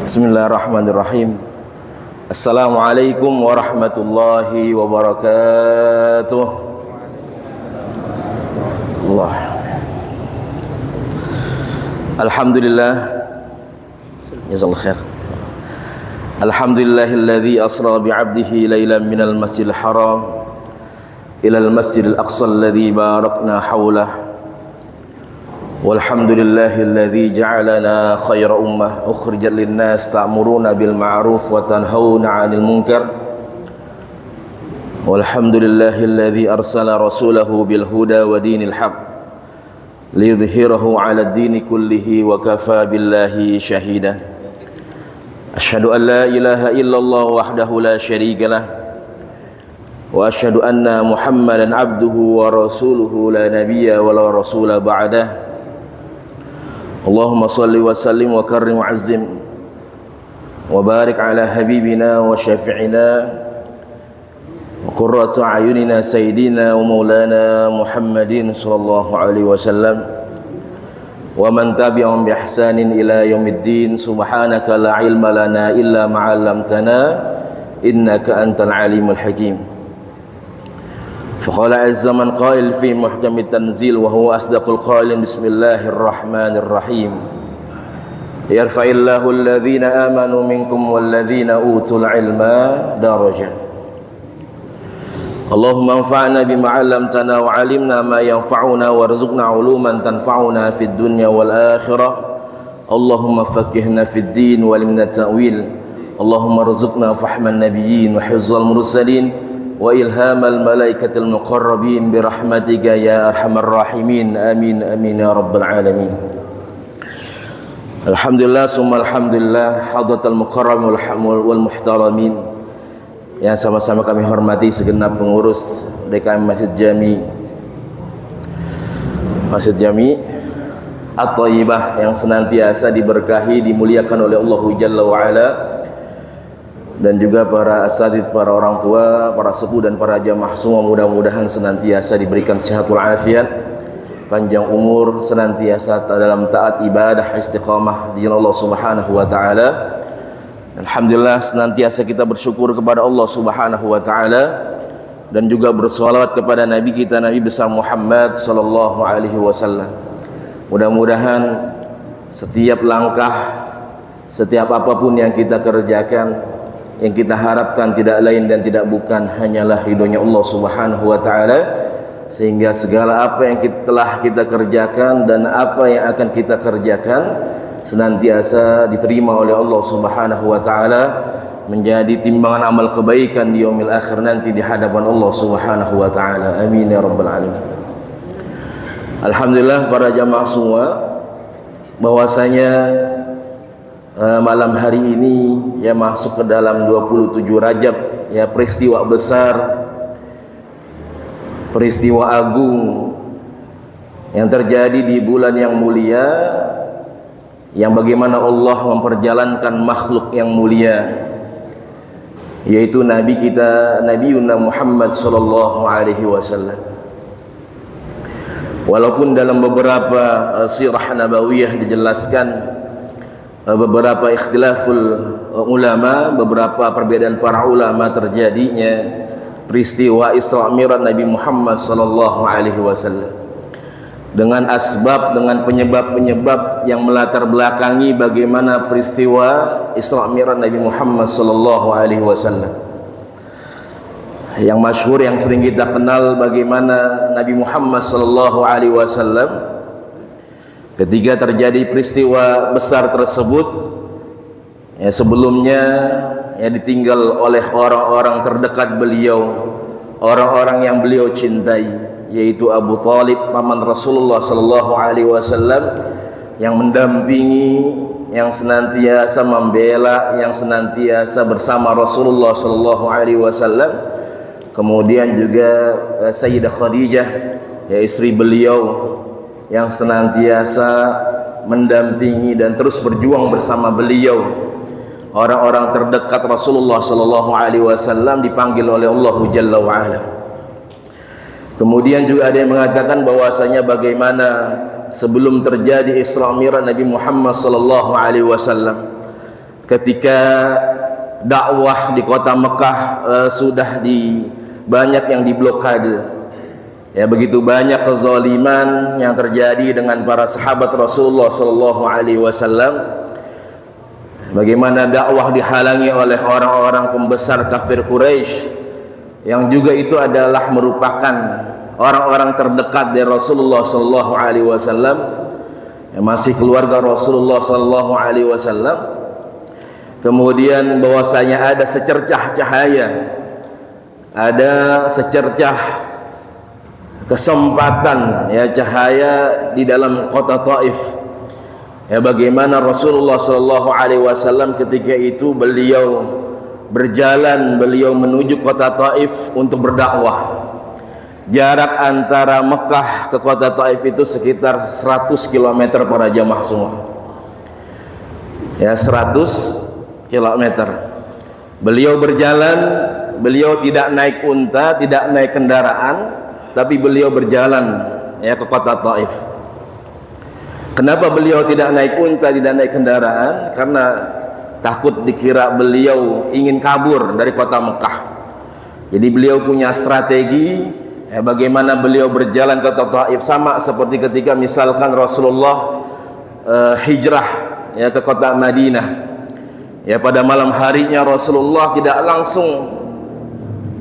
Bismillahirrahmanirrahim. Assalamualaikum warahmatullahi wabarakatuh. Allah. Alhamdulillah. Jazakallahu khair. Alhamdulillahilladzi asra bi'abdihi lailan minal masjidil haram ilal masjidil aqsa alladzi barakna hawlahu. Walhamdulillahilladzi ja'alana khayra ummah ukhrijat linnas ta'muruna bil ma'ruf wa tanhauna 'anil munkar. Walhamdulillahilladzi arsala rasulahu bil huda wa dinil haqq liyudhhirahu 'ala ad-dini kullihi wa kafa billahi shahida. Asyhadu an la ilaha illallah wahdahu la syarika lah wa asyhadu anna Muhammadan 'abduhu wa rasuluhu la nabiyya wa la rasula ba'dah. Allahumma salli wa sallim wa karrim wa azzim wa barik ala habibina wa syafi'ina wa qurratu a'yunina sayyidina wa maulana Muhammadin sallallahu alaihi wasallam wa man tabi'ahum bi ihsanin ila yaumiddin. Subhanaka la ilma lana illa ma 'allamtana innaka antal alimul hakim. فقال عز من قائل في محكم التنزيل وهو أصدق القائل بسم الله الرحمن الرحيم يرفع الله الذين آمنوا منكم والذين أوتوا العلم درجات. اللهم انفعنا بما علمتنا وعلمنا ما ينفعنا وارزقنا علوما تنفعنا في الدنيا والآخرة. اللهم فقهنا في الدين وعلمنا التأويل. اللهم ارزقنا فهم النبيين وحفظ المرسلين wa ilhamal malaikatil muqarrabin birahmatika ya arhamar rahimin. Amin amin ya rabbal alamin. Alhamdulillah summa alhamdulillah hadratal mukarram wal muhtaramin yang sama-sama kami hormati segenap pengurus DKM Masjid Jami At-Thayyibah yang senantiasa diberkahi, dimuliakan oleh Allah Jalla wa Ala, dan juga para asatidz, para orang tua, para sepuh dan para jamaah semua mudah-mudahan senantiasa diberikan sehatul afiat, panjang umur, senantiasa dalam taat ibadah, istiqamah di jalan Allah Subhanahu wa taala. Alhamdulillah senantiasa kita bersyukur kepada Allah Subhanahu wa taala dan juga bersolawat kepada nabi kita, Nabi besar Muhammad sallallahu alaihi wasallam. Mudah-mudahan setiap langkah, setiap apapun yang kita kerjakan, yang kita harapkan tidak lain dan tidak bukan hanyalah ridhonya Allah Subhanahu wa taala, sehingga segala apa yang telah kita kerjakan dan apa yang akan kita kerjakan senantiasa diterima oleh Allah Subhanahu wa taala, menjadi timbangan amal kebaikan di yaumil akhir nanti di hadapan Allah Subhanahu wa taala. Amin ya rabbal alamin. Alhamdulillah para jamaah semua, bahwasanya malam hari ini ya masuk ke dalam 27 Rajab, ya peristiwa besar, peristiwa agung yang terjadi di bulan yang mulia, yang bagaimana Allah memperjalankan makhluk yang mulia, yaitu Nabi kita, Nabiuna Muhammad sallallahu alaihi wasallam. Walaupun dalam beberapa sirah nabawiyah dijelaskan beberapa ikhtilaful ulama, beberapa perbedaan para ulama terjadinya peristiwa Isra Mi'raj Nabi Muhammad sallallahu alaihi wasallam dengan asbab, dengan penyebab-penyebab yang melatar belakangi bagaimana peristiwa Isra Mi'raj Nabi Muhammad sallallahu alaihi wasallam. Yang masyhur, yang sering kita kenal, bagaimana Nabi Muhammad sallallahu alaihi wasallam ketika terjadi peristiwa besar tersebut, ya sebelumnya ya ditinggal oleh orang-orang terdekat beliau, orang-orang yang beliau cintai, yaitu Abu Thalib, paman Rasulullah sallallahu alaihi wasallam, yang mendampingi, yang senantiasa membela, yang senantiasa bersama Rasulullah sallallahu alaihi wasallam. Kemudian juga Sayyidah Khadijah, ya istri beliau, yang senantiasa mendampingi dan terus berjuang bersama beliau. Orang-orang terdekat Rasulullah sallallahu alaihi wasallam dipanggil oleh Allah Jalla wa Ala. Kemudian juga ada yang mengatakan bahwasanya bagaimana sebelum terjadi Isra Mi'raj Nabi Muhammad sallallahu alaihi wasallam, ketika dakwah di kota Mekah sudah banyak yang diblokade. Ya, begitu banyak kezaliman yang terjadi dengan para sahabat Rasulullah sallallahu alaihi wasallam. Bagaimana dakwah dihalangi oleh orang-orang pembesar kafir Quraisy yang juga itu adalah merupakan orang-orang terdekat dari Rasulullah sallallahu alaihi wasallam, yang masih keluarga Rasulullah sallallahu alaihi wasallam. Kemudian bahwasanya ada secercah cahaya, ada secercah kesempatan, ya, cahaya di dalam kota Taif. Ya, bagaimana Rasulullah sallallahu alaihi wasallam ketika itu beliau berjalan, beliau menuju kota Taif untuk berdakwah. Jarak antara Mekah ke kota Taif itu sekitar 100 km para jamaah semua. Ya, 100 km. Beliau berjalan, beliau tidak naik unta, tidak naik kendaraan, tapi beliau berjalan, ya, ke kota Taif. Kenapa beliau tidak naik unta, tidak naik kendaraan? Karena takut dikira beliau ingin kabur dari kota Mekah. Jadi beliau punya strategi, ya, bagaimana beliau berjalan ke kota Taif, sama seperti ketika misalkan Rasulullah hijrah, ya, ke kota Madinah. Ya, pada malam harinya Rasulullah tidak langsung,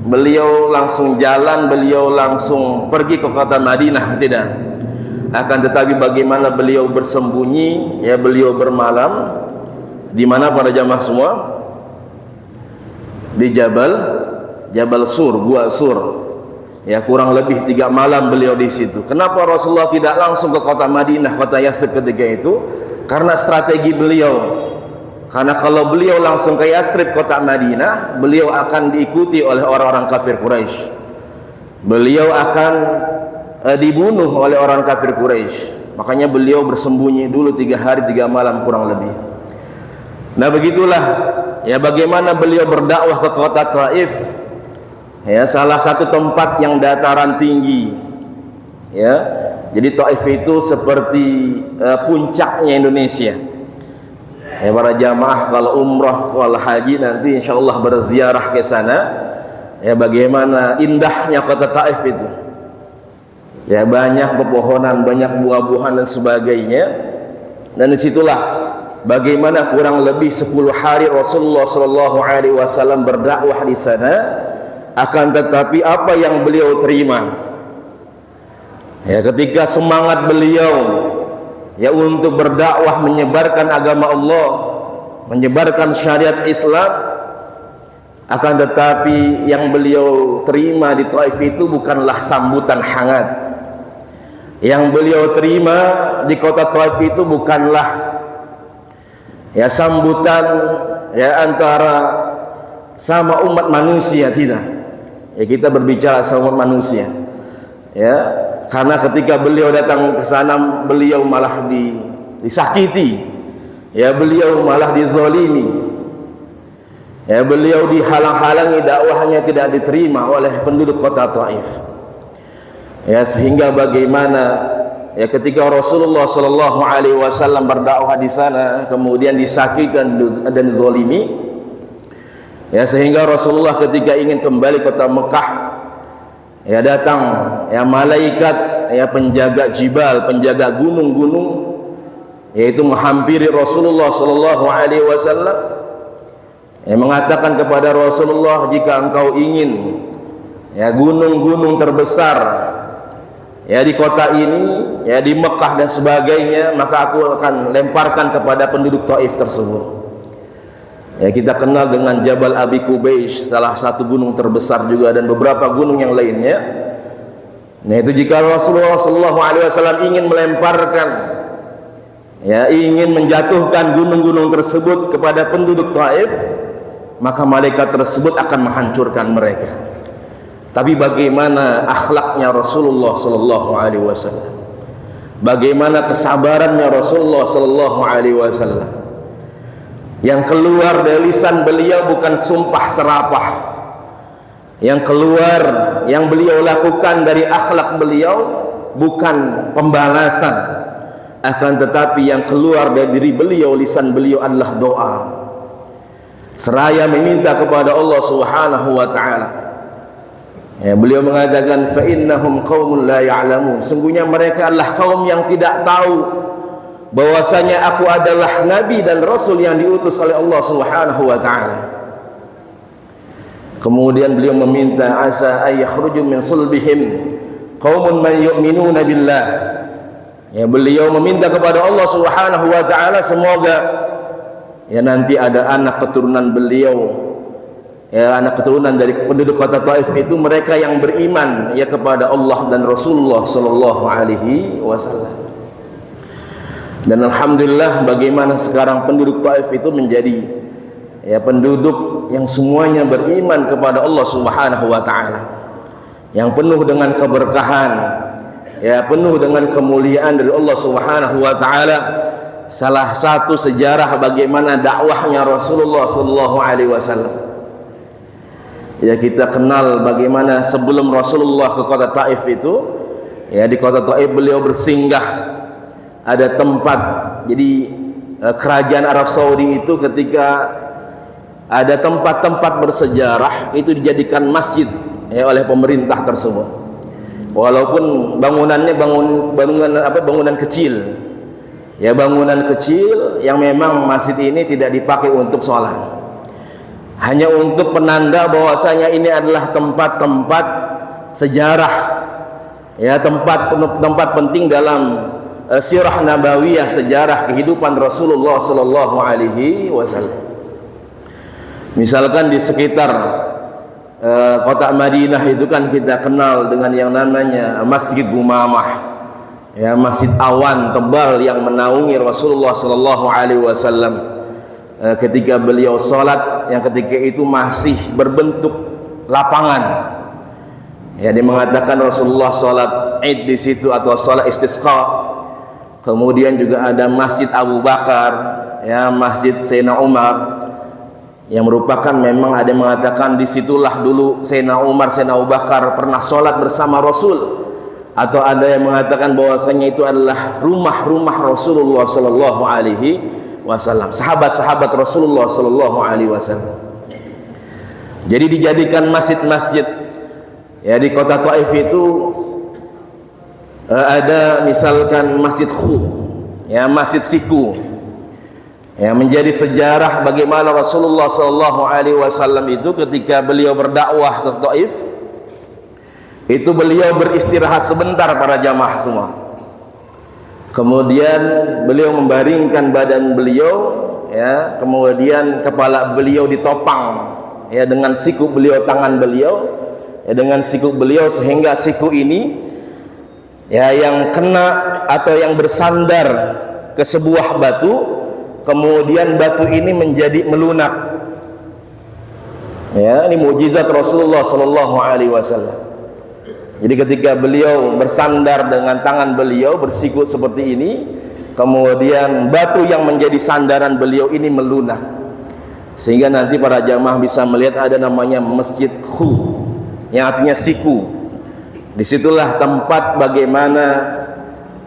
beliau langsung jalan, beliau langsung pergi ke kota Madinah, tidak. Akan tetapi bagaimana beliau bersembunyi, ya, beliau bermalam di mana para jamaah semua? Di Jabal Sur, Gua Sur. Ya, kurang lebih 3 malam beliau di situ. Kenapa Rasulullah tidak langsung ke kota Madinah, kota Yathrib ketika itu? Karena strategi beliau. Karena kalau beliau langsung ke Yathrib, kota Madinah, beliau akan diikuti oleh orang-orang kafir Quraisy. Beliau akan dibunuh oleh orang kafir Quraisy. Makanya beliau bersembunyi dulu 3 hari 3 malam kurang lebih. Nah, begitulah, ya, bagaimana beliau berdakwah ke kota Taif. Ya, salah satu tempat yang dataran tinggi. Ya, jadi Taif itu seperti puncaknya Indonesia. Ya, para jamaah kalau umrah, kalau haji nanti insyaallah berziarah ke sana. Ya, bagaimana indahnya kota Taif itu. Ya, banyak pepohonan, banyak buah-buahan dan sebagainya. Dan disitulah bagaimana kurang lebih 10 hari Rasulullah sallallahu alaihi wasallam berdakwah di sana. Akan tetapi apa yang beliau terima, ya, ketika semangat beliau, ya, untuk berdakwah menyebarkan agama Allah, menyebarkan syariat Islam, akan tetapi yang beliau terima di Taif itu bukanlah sambutan hangat. Yang beliau terima di kota Taif itu bukanlah, ya, sambutan, ya, antara sama umat manusia, tidak. Ya, kita berbicara sama umat manusia. Ya, karena ketika beliau datang ke sana, beliau malah disakiti. Ya, beliau malah dizalimi. Ya, beliau dihalang-halangi, dakwahnya tidak diterima oleh penduduk kota Taif. Ya, sehingga bagaimana, ya, ketika Rasulullah sallallahu alaihi wasallam berdakwah di sana kemudian disakiti dan dizalimi, ya, sehingga Rasulullah ketika ingin kembali kota Mekah, ya, datang, ya, malaikat, ya, penjaga jibal, penjaga gunung-gunung, yaitu menghampiri Rasulullah sallallahu alaihi wasallam, ya, mengatakan kepada Rasulullah, jika engkau ingin, ya, gunung-gunung terbesar, ya, di kota ini, ya, di Mekah dan sebagainya, maka aku akan lemparkan kepada penduduk Taif tersebut. Ya, kita kenal dengan Jabal Abi Qubais, salah satu gunung terbesar juga, dan beberapa gunung yang lainnya. Nah, itu jika Rasulullah sallallahu alaihi wasallam ingin melemparkan, ya, ingin menjatuhkan gunung-gunung tersebut kepada penduduk Taif, maka malaikat tersebut akan menghancurkan mereka. Tapi bagaimana akhlaknya Rasulullah sallallahu alaihi wasallam? Bagaimana kesabarannya Rasulullah sallallahu alaihi wasallam? Yang keluar dari lisan beliau bukan sumpah serapah. Yang keluar, yang beliau lakukan dari akhlak beliau bukan pembalasan, akan tetapi yang keluar dari diri beliau, lisan beliau adalah doa. seraya meminta kepada Allah Subhanahu wa taala. Ya, beliau mengatakan fa innahum qaumun la ya'lamun, sungguhnya mereka adalah kaum yang tidak tahu bahwasanya aku adalah nabi dan rasul yang diutus oleh Allah Subhanahu wa taala. Kemudian beliau meminta asa ay yakhruju min sulbihim qaumun man yu'minuna billah. Ya, beliau meminta kepada Allah Subhanahu wa taala semoga ya nanti ada anak keturunan beliau, ya anak keturunan dari penduduk kota Taif itu mereka yang beriman ya kepada Allah dan Rasulullah sallallahu alaihi wasallam. Dan alhamdulillah bagaimana sekarang penduduk Taif itu menjadi ya penduduk yang semuanya beriman kepada Allah Subhanahu wa taala, yang penuh dengan keberkahan, ya penuh dengan kemuliaan dari Allah Subhanahu wa taala. Salah satu sejarah bagaimana dakwahnya Rasulullah sallallahu alaihi wasallam. Ya kita kenal bagaimana sebelum Rasulullah ke kota Taif itu, ya di kota Taif beliau bersinggah, ada tempat. Jadi kerajaan Arab Saudi itu ketika ada tempat-tempat bersejarah itu dijadikan masjid ya oleh pemerintah tersebut. Walaupun bangunannya bangunan kecil. Ya bangunan kecil yang memang masjid ini tidak dipakai untuk sholat, hanya untuk penanda bahwasanya ini adalah tempat-tempat sejarah, ya tempat penting dalam sirah nabawiyah, sejarah kehidupan Rasulullah sallallahu alaihi wasallam. Misalkan di sekitar kota Madinah itu kan kita kenal dengan yang namanya Masjid Gumamah, ya masjid awan tebal yang menaungi Rasulullah sallallahu alaihi wasallam ketika beliau salat, yang ketika itu masih berbentuk lapangan. Ya dia mengatakan Rasulullah salat Id di situ atau salat istisqa. Kemudian juga ada Masjid Abu Bakar, ya Masjid Sayyidina Umar, yang merupakan memang ada yang mengatakan disitulah dulu Sayyidina Umar, Sayyidina Abu Bakar pernah salat bersama Rasul. Atau ada yang mengatakan bahwasanya itu adalah rumah-rumah Rasulullah sallallahu alaihi wasallam, sahabat-sahabat Rasulullah sallallahu alaihi wasallam. Jadi dijadikan masjid-masjid. Ya di kota Taif itu ada misalkan Masjid Khu, ya Masjid Siku. Ya menjadi sejarah bagaimana Rasulullah sallallahu alaihi wasallam itu ketika beliau berdakwah ke Taif, itu beliau beristirahat sebentar para jamaah semua. Kemudian beliau membaringkan badan beliau, ya, kemudian kepala beliau ditopang, ya, dengan siku beliau, tangan beliau, ya, dengan siku beliau, sehingga siku ini, ya, yang kena atau yang bersandar ke sebuah batu, kemudian batu ini menjadi melunak. Ya, ini mukjizat Rasulullah sallallahu alaihi wasallam. Jadi ketika beliau bersandar dengan tangan beliau bersiku seperti ini, kemudian batu yang menjadi sandaran beliau ini melunak, sehingga nanti para jamaah bisa melihat ada namanya Masjid Khu, yang artinya siku. Disitulah tempat bagaimana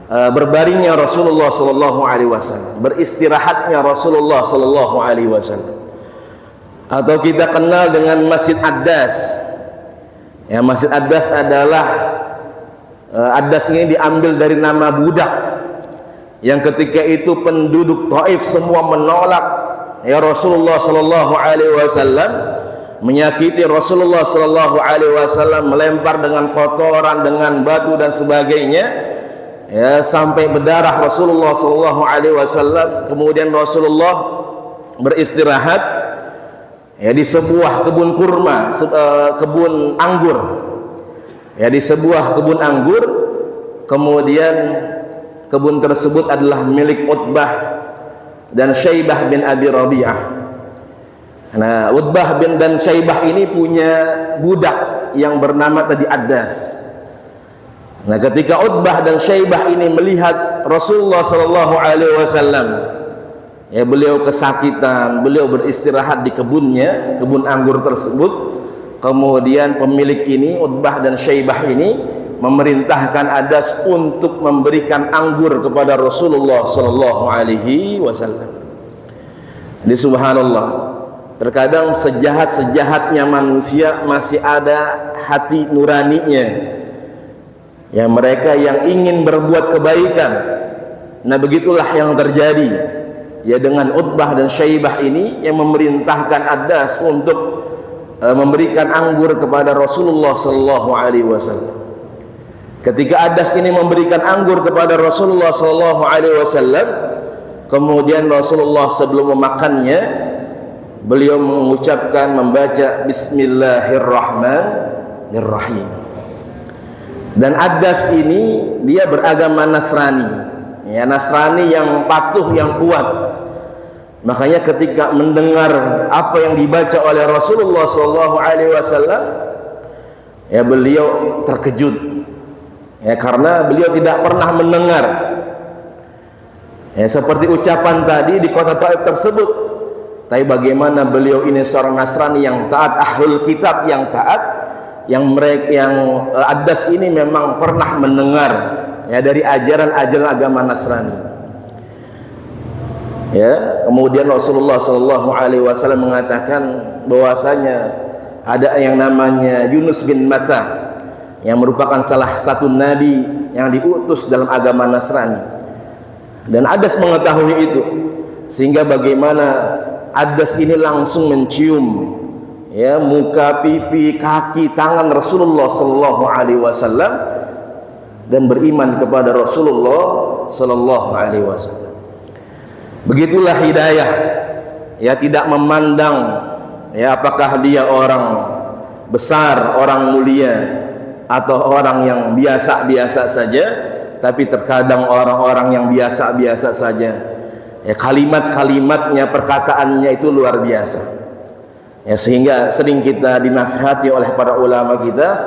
berbaringnya Rasulullah sallallahu alaihi wasallam, beristirahatnya Rasulullah sallallahu alaihi wasallam. Atau kita kenal dengan Masjid Ad-Das. Ya, Masjid Ad-Das adalah Ad-Das ini diambil dari nama budak yang ketika itu penduduk Taif semua menolak ya Rasulullah sallallahu alaihi wasallam, menyakiti Rasulullah sallallahu alaihi wasallam, melempar dengan kotoran, dengan batu dan sebagainya, ya sampai berdarah Rasulullah sallallahu alaihi wasallam. Kemudian Rasulullah beristirahat ya di sebuah kebun kurma, kebun anggur, ya di sebuah kebun anggur. Kemudian kebun tersebut adalah milik Utbah dan Syaibah bin Abi Rabi'ah. Nah, Utbah bin dan Syaibah ini punya budak yang bernama tadi Ad-Das. Nah, ketika Utbah dan Syaibah ini melihat Rasulullah sallallahu alaihi wasallam, ya beliau kesakitan, beliau beristirahat di kebunnya, kebun anggur tersebut. Kemudian pemilik ini, Utbah dan Syaibah ini, memerintahkan Ad-Das untuk memberikan anggur kepada Rasulullah sallallahu alaihi wasallam. Jadi subhanallah, terkadang sejahat-sejahatnya manusia masih ada hati nuraninya, ya mereka yang ingin berbuat kebaikan. Nah begitulah yang terjadi ya dengan Utbah dan Syaibah ini yang memerintahkan Addas untuk memberikan anggur kepada Rasulullah sallallahu alaihi wasallam. Ketika Addas ini memberikan anggur kepada Rasulullah sallallahu alaihi wasallam, kemudian Rasulullah sebelum memakannya beliau mengucapkan, membaca Bismillahirrahmanirrahim. Dan Addas ini dia beragama Nasrani, ya Nasrani yang patuh, yang kuat. Makanya ketika mendengar apa yang dibaca oleh Rasulullah SAW, ya beliau terkejut, ya karena beliau tidak pernah mendengar, ya seperti ucapan tadi di kota Taif tersebut. Tapi bagaimana beliau ini seorang Nasrani yang taat, ahlul kitab yang taat, yang Addas ini memang pernah mendengar ya dari ajaran-ajaran agama Nasrani. Ya, kemudian Rasulullah sallallahu alaihi wasallam mengatakan bahwasanya ada yang namanya Yunus bin Matta yang merupakan salah satu nabi yang diutus dalam agama Nasrani. Dan Addas mengetahui itu, sehingga bagaimana Addas ini langsung mencium ya muka, pipi, kaki, tangan Rasulullah sallallahu alaihi wasallam dan beriman kepada Rasulullah sallallahu alaihi wasallam. Begitulah hidayah, ya tidak memandang ya apakah dia orang besar, orang mulia atau orang yang biasa-biasa saja, tapi terkadang orang-orang yang biasa-biasa saja ya kalimat-kalimatnya, perkataannya itu luar biasa. Ya sehingga sering kita dinasihati oleh para ulama kita,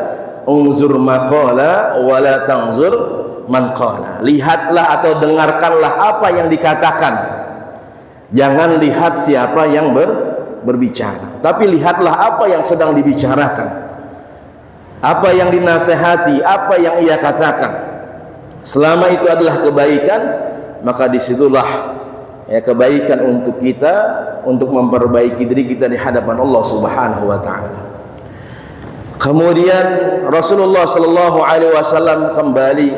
unzur maqala wa la tanzur man qala. Lihatlah atau dengarkanlah apa yang dikatakan. Jangan lihat siapa yang berbicara, tapi lihatlah apa yang sedang dibicarakan, apa yang dinasehati, apa yang ia katakan. Selama itu adalah kebaikan, maka disitulah ya kebaikan untuk kita, untuk memperbaiki diri kita di hadapan Allah Subhanahu wa taala. Kemudian Rasulullah sallallahu alaihi wasallam kembali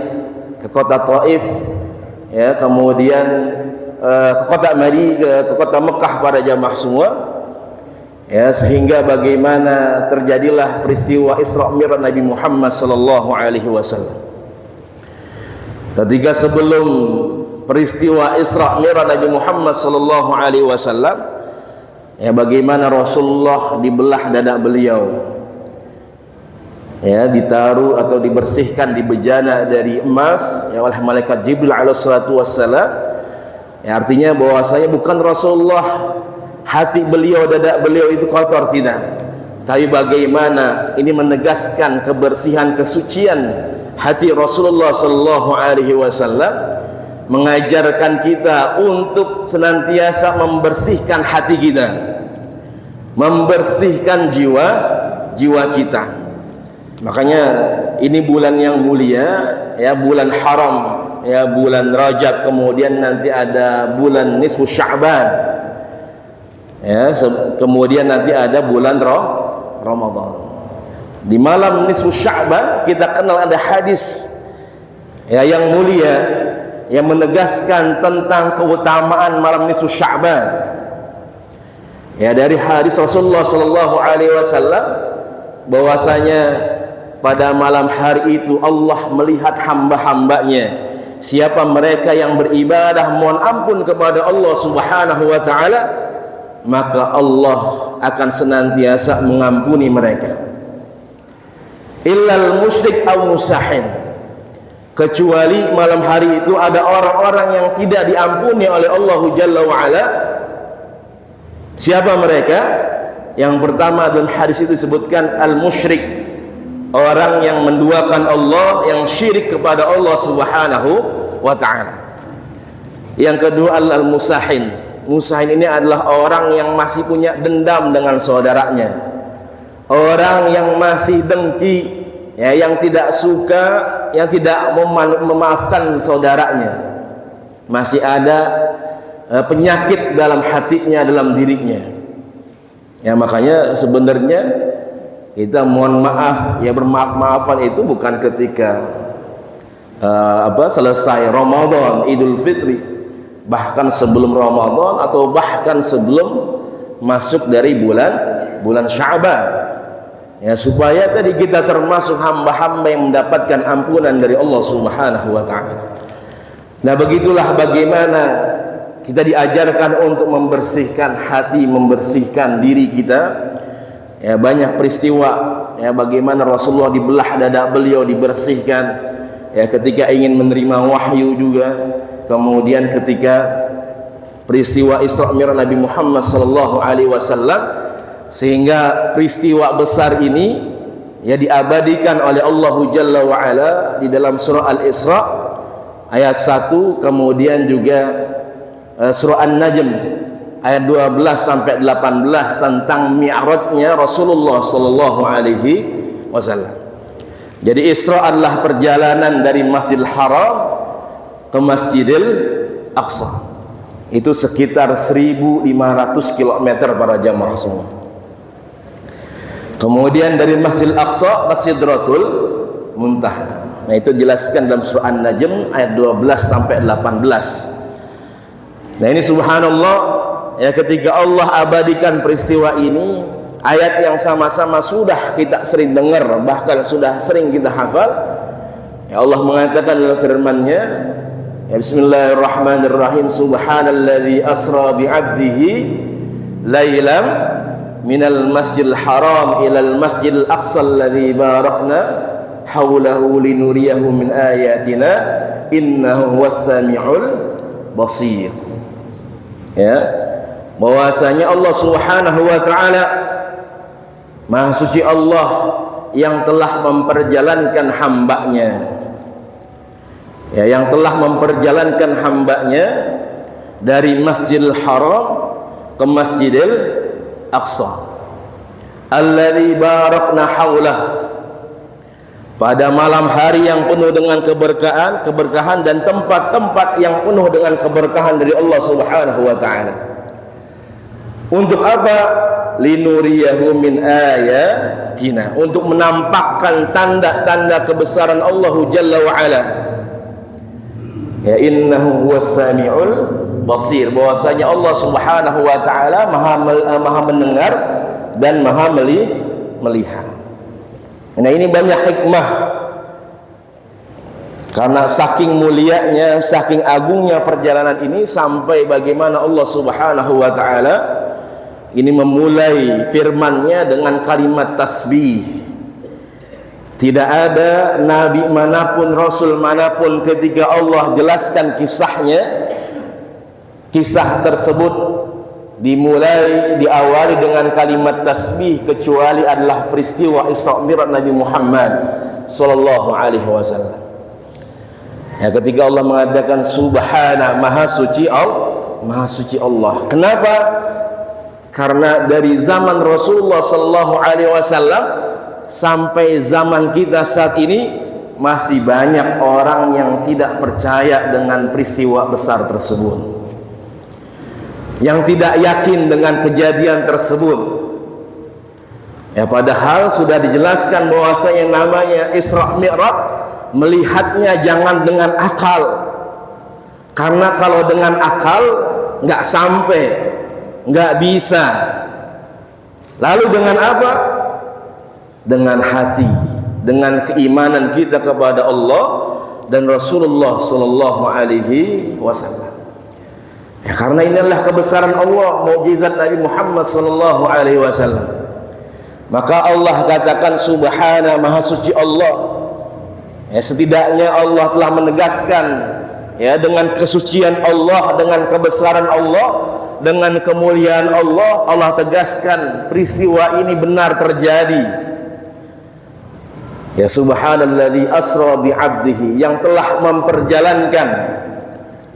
ke kota Taif, ya kemudian ke kota Mekah pada jamaah semua, ya sehingga bagaimana terjadilah peristiwa Isra Mi'raj Nabi Muhammad sallallahu alaihi wasallam. Ketika sebelum peristiwa Isra Mi'raj Nabi Muhammad sallallahu alaihi wasallam, ya bagaimana Rasulullah dibelah dada beliau, ya ditaruh atau dibersihkan di bejana dari emas ya oleh malaikat Jibril alaihi salatu wassalam. Ya, artinya bahwasanya bukan Rasulullah hati beliau, dada beliau itu kotor, tidak, tapi bagaimana ini menegaskan kebersihan, kesucian hati Rasulullah sallallahu alaihi wasallam, mengajarkan kita untuk senantiasa membersihkan hati kita, membersihkan jiwa kita. Makanya ini bulan yang mulia, ya bulan haram, ya bulan Rajab, kemudian nanti ada bulan nisfu Sya'ban, ya kemudian nanti ada bulan Ramadan. Di malam nisfu Sya'ban kita kenal ada hadis ya yang mulia yang menegaskan tentang keutamaan malam nisfu Sya'ban. Ya dari hadis Rasulullah sallallahu alaihi wasallam bahwasanya pada malam hari itu Allah melihat hamba-hambanya, siapa mereka yang beribadah mohon ampun kepada Allah Subhanahu wa taala, maka Allah akan senantiasa mengampuni mereka. Illal musyrik aw musahin, kecuali malam hari itu ada orang-orang yang tidak diampuni oleh Allah Jalla wa ala. Siapa mereka? Yang pertama dalam hadis itu disebutkan al-musyrik, orang yang menduakan Allah, yang syirik kepada Allah Subhanahu wa ta'ala. Yang kedua al-musahin. Musahin ini adalah orang yang masih punya dendam dengan saudaranya, orang yang masih dengki, ya, yang tidak suka, yang tidak memaafkan saudaranya, masih ada penyakit dalam hatinya, dalam dirinya. Ya makanya sebenarnya kita mohon maaf, ya bermaaf-maafan itu bukan ketika selesai Ramadan, Idul Fitri, bahkan sebelum Ramadan atau bahkan sebelum masuk dari bulan Sya'ban. Ya supaya tadi kita termasuk hamba-hamba yang mendapatkan ampunan dari Allah Subhanahu wa taala. Nah, begitulah bagaimana kita diajarkan untuk membersihkan hati, membersihkan diri kita. Ya, banyak peristiwa ya bagaimana Rasulullah dibelah dada beliau, dibersihkan ya ketika ingin menerima wahyu juga. Kemudian ketika peristiwa Isra Mi'raj Nabi Muhammad sallallahu alaihi wasallam, sehingga peristiwa besar ini ya diabadikan oleh Allah Jalla wa Ala di dalam surah Al-Isra ayat 1, kemudian juga surah An-Najm ayat 12 sampai 18 tentang mi'rajnya Rasulullah sallallahu alaihi wasallam. Jadi Isra adalah perjalanan dari Masjidil Haram ke Masjidil Aqsa. Itu sekitar 1500 km para jamaah semua. Kemudian dari Masjidil Aqsa ke Sidratul Muntaha. Nah, itu dijelaskan dalam surah An-Najm ayat 12 sampai 18. Nah, ini subhanallah ya, ketika Allah abadikan peristiwa ini, ayat yang sama-sama sudah kita sering dengar, bahkan sudah sering kita hafal. Ya, Allah mengatakan dalam firman-Nya, ya, Bismillahirrahmanirrahim, subhanalladzi asra bi'abdihi lailam minal masjidil haram ilal masjidil aqsa alladzi barakna haulahu linuriyahu min ayatina innahu huwas samiul basir. Ya, bahwasanya Allah Subhanahu wa taala Maha suci Allah yang telah memperjalankan hambanya, ya, yang telah memperjalankan hambanya dari Masjidil Haram ke Masjidil Aqsa alladzi barakna haulah, pada malam hari yang penuh dengan keberkahan dan tempat-tempat yang penuh dengan keberkahan dari Allah Subhanahu wa taala. Untuk apa? Linuriyahu min ayatina, untuk menampakkan tanda-tanda kebesaran Allah Jalla wa Ala. Ya, innahu huwas samiul basir, bahwasanya Allah Subhanahu wa taala maha mendengar dan maha melihat. Nah, ini banyak hikmah, karena saking mulianya, saking agungnya perjalanan ini, sampai bagaimana Allah Subhanahu wa taala ini memulai firman-Nya dengan kalimat tasbih. Tidak ada nabi manapun, rasul manapun, ketika Allah jelaskan kisahnya, kisah tersebut diawali dengan kalimat tasbih, kecuali adalah peristiwa Isra Mi'raj Nabi Muhammad sallallahu alaihi wasallam. Ya, ketika Allah mengatakan subhana, maha suci Allah. Kenapa? Karena dari zaman Rasulullah sallallahu alaihi wasallam sampai zaman kita saat ini masih banyak orang yang tidak percaya dengan peristiwa besar tersebut, yang tidak yakin dengan kejadian tersebut. Ya, padahal sudah dijelaskan bahwasanya namanya Isra Mi'raj, melihatnya jangan dengan akal, karena kalau dengan akal nggak sampai, nggak bisa. Lalu dengan apa? Dengan hati, dengan keimanan kita kepada Allah dan Rasulullah sallallahu alaihi wasallam. Ya, karena inilah kebesaran Allah, mukjizat Nabi Muhammad sallallahu alaihi wasallam. Maka Allah katakan subhana, maha suci Allah. Ya, setidaknya Allah telah menegaskan, ya, dengan kesucian Allah, dengan kebesaran Allah, dengan kemuliaan Allah, Allah tegaskan peristiwa ini benar terjadi. Ya, subhanalladzi asra bi'abdihi, yang telah memperjalankan,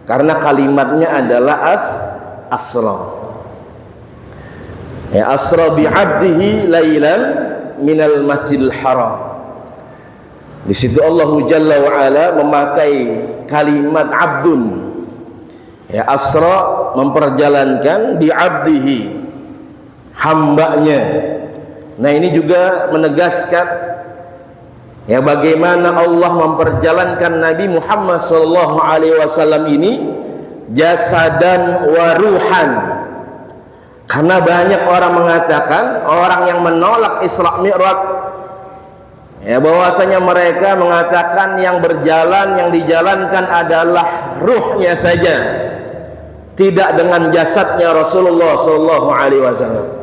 karena kalimatnya adalah asra. Ya, asra bi'abdihi lailan minal masjidil haram. Di situ Allah Jalla wa Ala memakai kalimat abdun. Ya, asra memperjalankan, bi'abdihi hambanya. Nah, ini juga menegaskan ya bagaimana Allah memperjalankan Nabi Muhammad SAW ini jasadan wa ruhan. Karena banyak orang mengatakan, orang yang menolak Isra Mi'raj, ya bahwasanya mereka mengatakan yang berjalan, yang dijalankan adalah ruhnya saja, tidak dengan jasadnya Rasulullah SAW.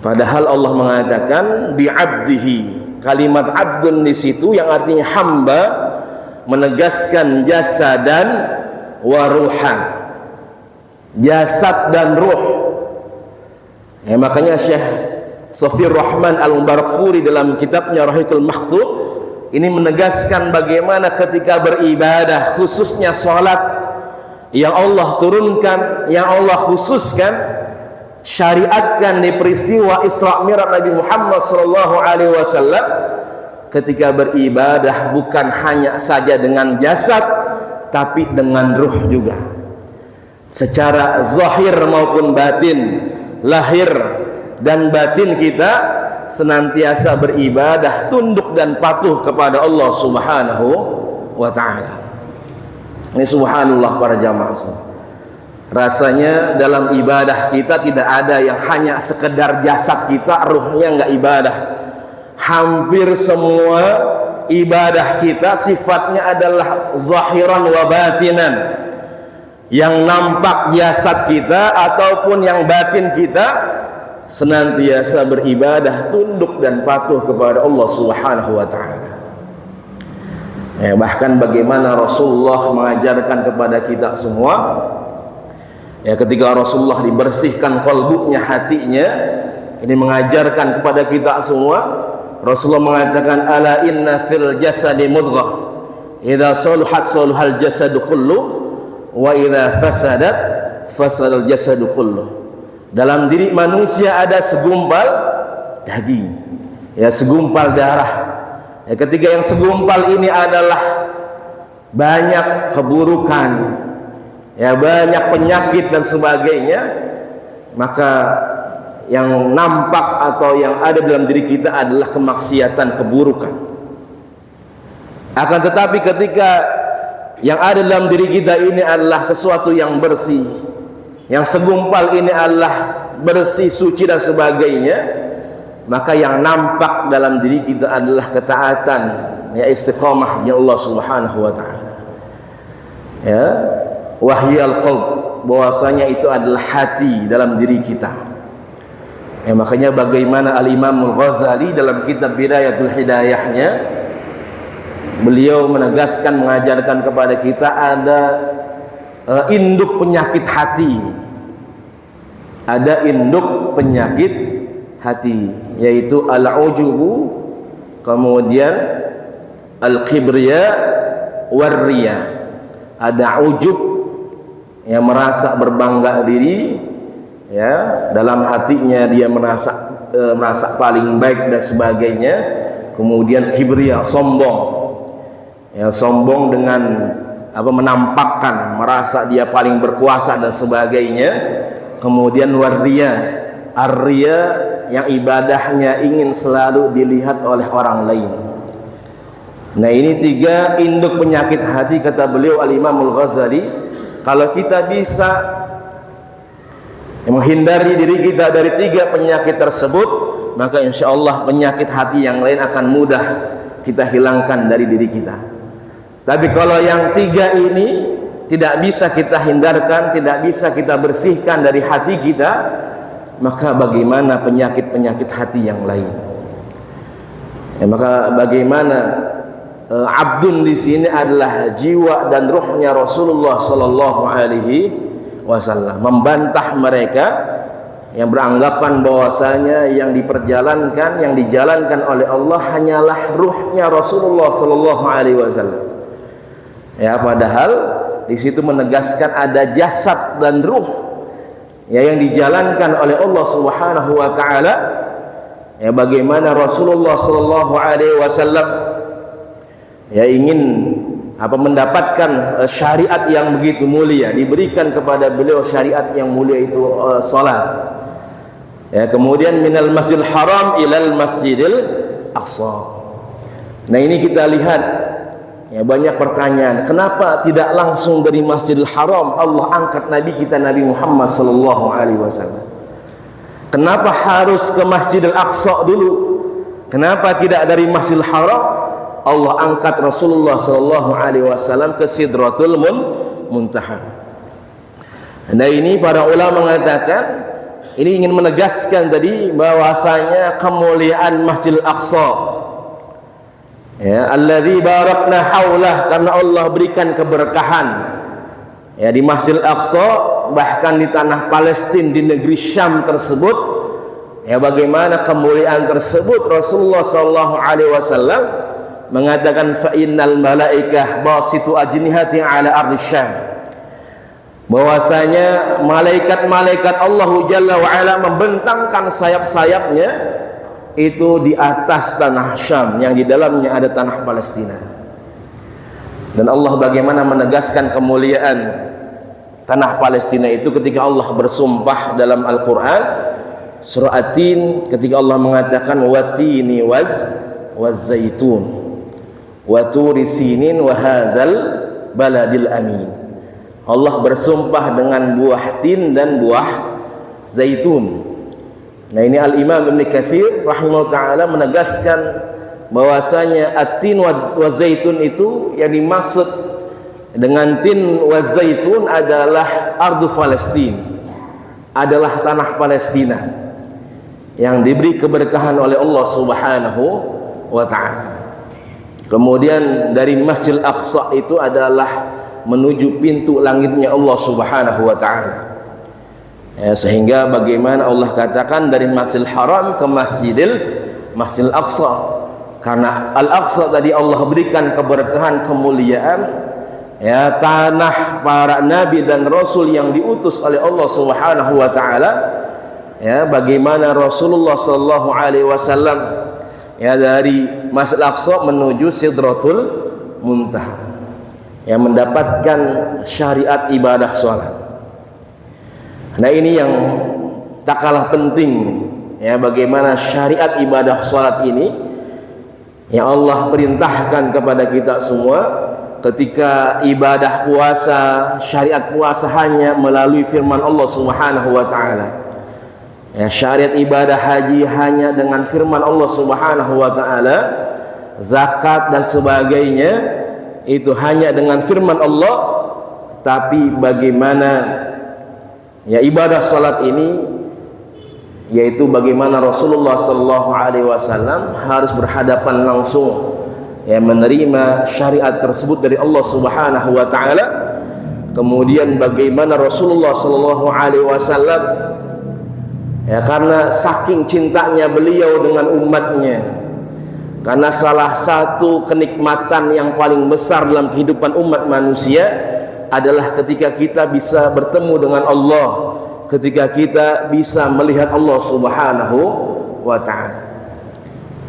Padahal Allah mengatakan bi'abdihi, kalimat abdun di situ yang artinya hamba, menegaskan jasadan wa ruhan, jasad dan ruh. Ya, makanya Syekh Safir Rahman Al-Mubarakfuri dalam kitabnya Rahiqul Maktum ini menegaskan bagaimana ketika beribadah, khususnya sholat yang Allah turunkan, yang Allah khususkan, syariatkan di peristiwa Isra Mi'raj Nabi Muhammad SAW, ketika beribadah bukan hanya saja dengan jasad, tapi dengan ruh juga, secara zahir maupun batin, lahir dan batin kita senantiasa beribadah, tunduk dan patuh kepada Allah Subhanahu wa ta'ala. Ini subhanallah para jamaah. Rasanya dalam ibadah kita tidak ada yang hanya sekedar jasad kita, ruhnya enggak ibadah. Hampir semua ibadah kita sifatnya adalah zahiran wa batinan. Yang nampak jasad kita ataupun yang batin kita senantiasa beribadah, tunduk dan patuh kepada Allah Subhanahu wa ta'ala. Ya, bahkan bagaimana Rasulullah mengajarkan kepada kita semua, ya, ketika Rasulullah dibersihkan qalbunya, hatinya, ini mengajarkan kepada kita semua. Rasulullah mengatakan, ala inna fil jasadi mudghah, idza saluhat saluhal jasadu kullu, wa idza fasadat fasadal jasadu kullu. Dalam diri manusia ada segumpal daging, ya, segumpal darah. Ya, ketika yang segumpal ini adalah banyak keburukan, ya, banyak penyakit dan sebagainya, maka yang nampak atau yang ada dalam diri kita adalah kemaksiatan, keburukan. Akan tetapi ketika yang ada dalam diri kita ini adalah sesuatu yang bersih, yang segumpal ini adalah bersih, suci dan sebagainya, maka yang nampak dalam diri kita adalah ketaatan, ya, istiqamah ya Allah Subhanahu wa ta'ala. Ya, wahyal qalb, bahwasanya itu adalah hati dalam diri kita. Ya, makanya bagaimana Al-Imam Al-Ghazali dalam kitab Bidayatul Hidayahnya, beliau menegaskan, mengajarkan kepada kita ada induk penyakit hati. Ada induk penyakit hati, yaitu al-ujubu, kemudian al-kibriya warriya. Ada ujub, yang merasa berbangga diri, ya, dalam hatinya dia merasa paling baik dan sebagainya. Kemudian kibriya, sombong, ya, sombong dengan menampakkan, merasa dia paling berkuasa dan sebagainya. Kemudian warriya, arria, yang ibadahnya ingin selalu dilihat oleh orang lain. Nah, ini tiga induk penyakit hati, kata beliau Al-Imam Al-Ghazali. Kalau kita bisa menghindari diri kita dari tiga penyakit tersebut, maka insya Allah penyakit hati yang lain akan mudah kita hilangkan dari diri kita. Tapi kalau yang tiga ini tidak bisa kita hindarkan, tidak bisa kita bersihkan dari hati kita, maka bagaimana penyakit-penyakit hati yang lain? Ya, maka bagaimana abdun di sini adalah jiwa dan ruhnya Rasulullah Sallallahu Alaihi Wasallam, membantah mereka yang beranggapan bahwasanya yang diperjalankan, yang dijalankan oleh Allah hanyalah ruhnya Rasulullah Sallallahu Alaihi Wasallam. Ya, padahal di situ menegaskan ada jasad dan ruh, ya, yang dijalankan oleh Allah Subhanahu wa ta'ala. Ya, bagaimana Rasulullah Sallallahu Alaihi Wasallam, ya, ingin mendapatkan syariat yang begitu mulia, diberikan kepada beliau syariat yang mulia itu salat. Ya, kemudian minal Masjidil Haram ilal Masjidil Aqsa. Nah, ini kita lihat ya, banyak pertanyaan, kenapa tidak langsung dari Masjidil Haram Allah angkat Nabi kita Nabi Muhammad sallallahu alaihi wasallam? Kenapa harus ke Masjidil Aqsa dulu? Kenapa tidak dari Masjidil Haram Allah angkat Rasulullah sallallahu alaihi wasallam ke Sidratul Muntaha? Nah, ini para ulama mengatakan ini ingin menegaskan tadi bahwasanya kemuliaan Masjidil Aqsa, ya, alladzi barakna haulah, karena Allah berikan keberkahan ya di Masjidil Aqsa, bahkan di tanah Palestina, di negeri Syam tersebut. Ya, bagaimana kemuliaan tersebut? Rasulullah sallallahu alaihi wasallam mengatakan fa innal malaikah basitu ajnihati ala ardi Syam, bahwasanya malaikat-malaikat Allah Jalla wa Ala membentangkan sayap-sayapnya itu di atas tanah Syam yang di dalamnya ada tanah Palestina. Dan Allah bagaimana menegaskan kemuliaan tanah Palestina itu ketika Allah bersumpah dalam Al-Quran surah At-Tin, ketika Allah mengatakan watini waz-zaitun wa turi sinin wa hadzal baladil amin. Allah bersumpah dengan buah tin dan buah zaitun. Nah, ini Al-Imam Ibn Katsir rahimahullah ta'ala menegaskan bahwasanya at-tin wa zaitun itu yang dimaksud dengan tin wa zaitun adalah ardu Palestina, adalah tanah Palestina yang diberi keberkahan oleh Allah Subhanahu wa ta'ala. Kemudian dari Masjidil Aqsa itu adalah menuju pintu langitnya Allah Subhanahu wa ta'ala. Ya, sehingga bagaimana Allah katakan dari Masjidil Haram ke Masjidil Aqsa, karena Al-Aqsa tadi Allah berikan keberkahan, kemuliaan, ya, tanah para nabi dan rasul yang diutus oleh Allah Subhanahu wa ta'ala. Ya, bagaimana Rasulullah sallallahu alaihi wasallam ya dari Masjidil Aqsa menuju Sidratul Muntaha yang mendapatkan syariat ibadah sholat. Nah, ini yang tak kalah penting ya, bagaimana syariat ibadah sholat ini yang Allah perintahkan kepada kita semua. Ketika ibadah puasa, syariat puasa hanya melalui firman Allah Subhanahu wa ta'ala. Ya, syariat ibadah haji hanya dengan firman Allah Subhanahu wa ta'ala. Zakat dan sebagainya itu hanya dengan firman Allah. Tapi bagaimana ya ibadah salat ini, yaitu bagaimana Rasulullah sallallahu alaihi wasallam harus berhadapan langsung ya menerima syariat tersebut dari Allah Subhanahu wa taala. Kemudian bagaimana Rasulullah sallallahu alaihi wasallam ya, karena saking cintanya beliau dengan umatnya, karena salah satu kenikmatan yang paling besar dalam kehidupan umat manusia adalah ketika kita bisa bertemu dengan Allah, ketika kita bisa melihat Allah Subhanahu wa ta'ala.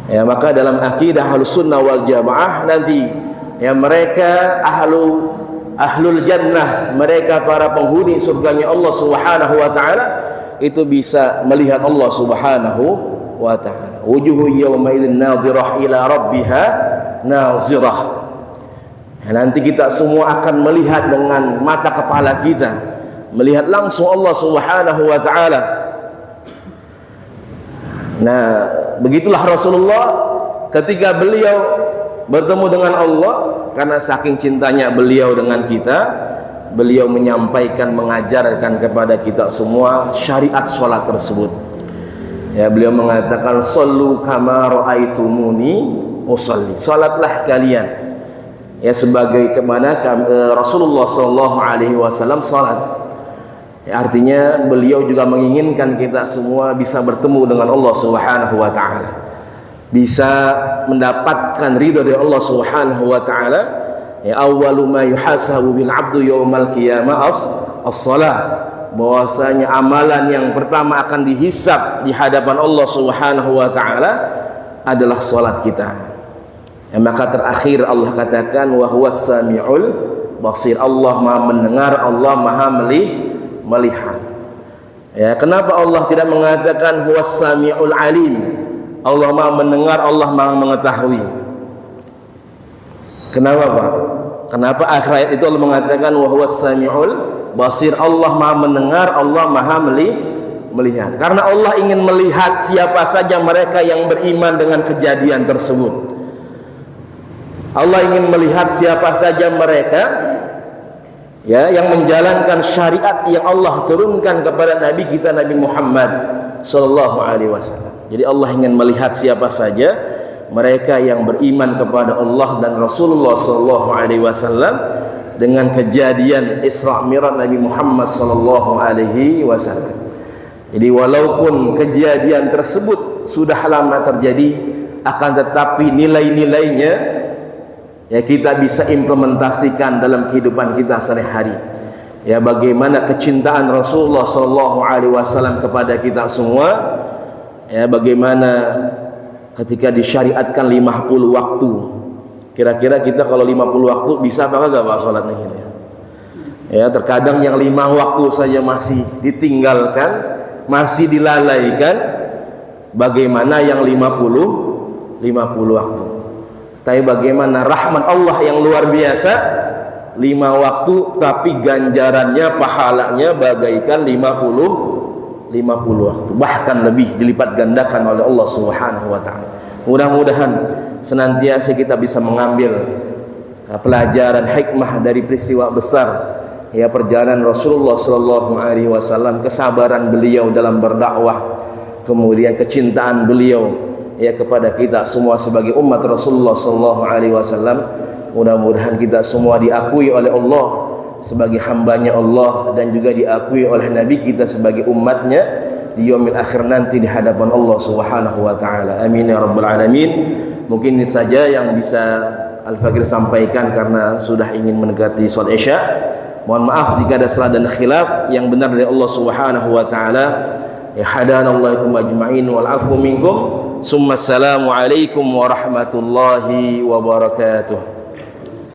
Ya, maka dalam akidah Ahlus Sunnah wal Jamaah nanti ya mereka ahlul jannah, mereka para penghuni surganya Allah Subhanahu wa ta'ala itu bisa melihat Allah Subhanahu wa ta'ala. Wujuhu yawma idzin nadhirah ila rabbiha nazirah. Ya, nanti kita semua akan melihat dengan mata kepala kita, melihat langsung Allah Subhanahu wa ta'ala. Nah, begitulah Rasulullah ketika beliau bertemu dengan Allah, karena saking cintanya beliau dengan kita, beliau menyampaikan, mengajarkan kepada kita semua syariat sholat tersebut. Ya, beliau mengatakan sallu kama ra'aitumuni usalli, salatlah kalian ya sebagai kemana Rasulullah sallallahu alaihi wasallam salat. Ya, artinya beliau juga menginginkan kita semua bisa bertemu dengan Allah Subhanahu wa ta'ala, bisa mendapatkan ridha dari Allah Subhanahu wa ta'ala. Ya, awwalu ma yuhasabu bil 'abdu yaumal qiyamah as-shalah, bahwasanya amalan yang pertama akan dihisab di hadapan Allah Subhanahu wa ta'ala adalah salat kita. Ya, maka terakhir Allah katakan wa huwas samiul basir, Allah Maha mendengar, Allah Maha melihat. Ya, kenapa Allah tidak mengatakan huwas samiul alim? Allah Maha mendengar, Allah Maha mengetahui. Kenapa Pak? Kenapa akhir ayat itu Allah mengatakan wa huwas samiul basir? Allah Maha mendengar, Allah Maha melihat. Karena Allah ingin melihat siapa saja mereka yang beriman dengan kejadian tersebut. Allah ingin melihat siapa saja mereka ya yang menjalankan syariat yang Allah turunkan kepada Nabi kita Nabi Muhammad sallallahu alaihi wasallam. Jadi Allah ingin melihat siapa saja mereka yang beriman kepada Allah dan Rasulullah sallallahu alaihi wasallam dengan kejadian Isra Mi'raj Nabi Muhammad sallallahu alaihi wasallam. Jadi walaupun kejadian tersebut sudah lama terjadi, akan tetapi nilai-nilainya ya kita bisa implementasikan dalam kehidupan kita sehari-hari. Ya, bagaimana kecintaan Rasulullah sallallahu alaihi wasallam kepada kita semua. Ya, bagaimana ketika disyariatkan 50 waktu. Kira-kira kita kalau 50 waktu bisa apa enggak Pak salat ini? Ya, terkadang yang 5 waktu saja masih ditinggalkan, masih dilalaikan. Bagaimana yang 50 waktu? Tapi bagaimana rahmat Allah yang luar biasa, 5 waktu tapi ganjarannya, pahalanya bagaikan 50 waktu, bahkan lebih dilipat gandakan oleh Allah Subhanahu wa taala. Mudah-mudahan senantiasa kita bisa mengambil pelajaran hikmah dari peristiwa besar ya perjalanan Rasulullah sallallahu alaihi wasallam, kesabaran beliau dalam berdakwah, kemudian kecintaan beliau ya kepada kita semua sebagai umat Rasulullah sallallahu alaihi wasallam. Mudah-mudahan kita semua diakui oleh Allah sebagai hambanya Allah dan juga diakui oleh Nabi kita sebagai umatnya di yaumil akhir nanti di hadapan Allah Subhanahu wa taala. Amin ya rabbal alamin. Mungkin ini saja yang bisa Al-Fakir sampaikan karena sudah ingin mendekati salat Isya. Mohon maaf jika ada salah dan khilaf. Yang benar dari Allah Subhanahu wa taala. Ya hadanallahu ajma'in wal afu minkum. Summa assalamu alaikum warahmatullahi wabarakatuh.